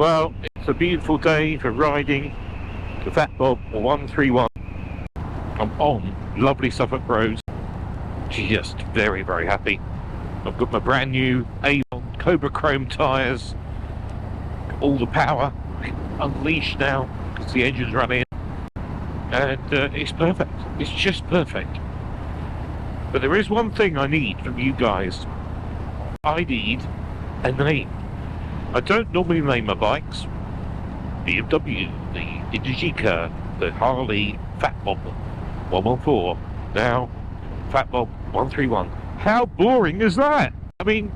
Well, it's a beautiful day for riding the Fat Bob 131. I'm on lovely Suffolk roads. Just very, very happy. I've got my brand new Avon Cobra Chrome tyres. All the power unleashed now because the engine's running. And it's perfect. It's just perfect. But there is one thing I need from you guys. I need a name. I don't normally name my bikes. BMW, the Indica, the Harley Fat Bob 114, now Fat Bob 131. How boring is that? I mean,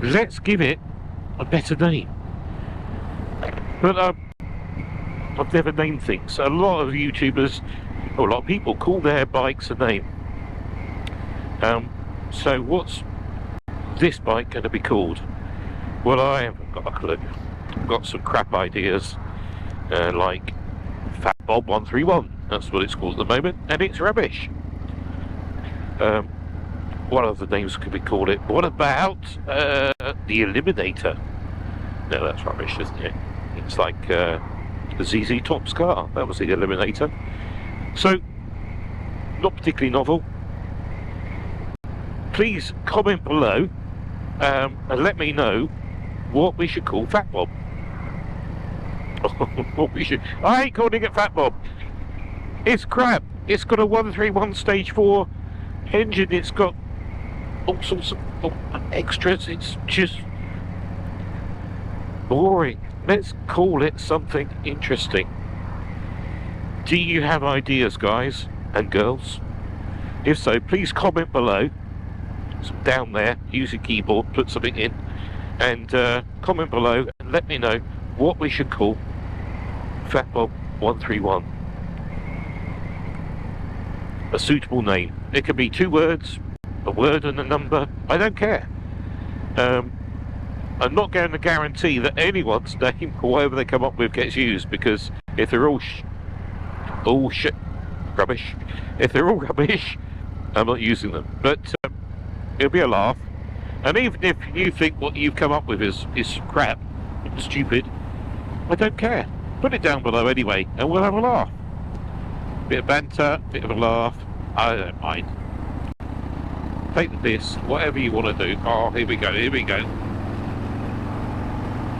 let's give it a better name. But I've never named things. A lot of YouTubers, or a lot of people, call their bikes a name. So what's this bike going to be called? Well, I haven't got a clue. I've got some crap ideas, like Fat Bob 131. That's what it's called at the moment, and it's rubbish. What other names could we call it? What about the Eliminator? No, that's rubbish, isn't it? It's like the ZZ Top's car. That was the Eliminator. So, not particularly novel. Please comment below and let me know what we should call Fat Bob. I ain't calling it Fat Bob. It's crap. It's got a 131 stage 4 engine. It's got all sorts of extras. It's just boring. Let's call it something interesting. Do you have ideas, guys and girls? If so, please comment below. So down there, use your keyboard, put something in, and comment below and let me know what we should call Fat Bob 131. A suitable name. It can be 2 words, a word and a number. I don't care. I'm not going to guarantee that anyone's name or whatever they come up with gets used, because if they're all rubbish, if they're all rubbish, I'm not using them. But it'll be a laugh. And even if you think what you've come up with is crap and stupid, I don't care. Put it down below anyway, and we'll have a laugh. Bit of banter, bit of a laugh. I don't mind. Take this, whatever you want to do. Oh, here we go, here we go.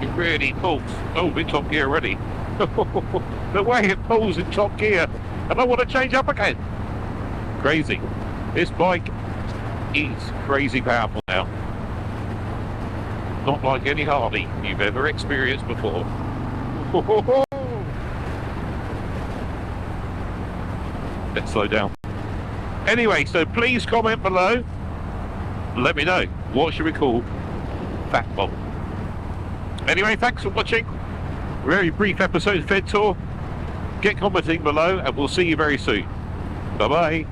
It really pulls. Oh, in top gear already. The way it pulls in top gear, and I want to change up again. Crazy. This bike is crazy powerful now. Not like any Harley you've ever experienced before. Let's slow down. Anyway, so please comment below. Let me know, what should we call Fat Bob? Anyway, thanks for watching. Very brief episode of Fed Tour. Get commenting below and we'll see you very soon. Bye bye.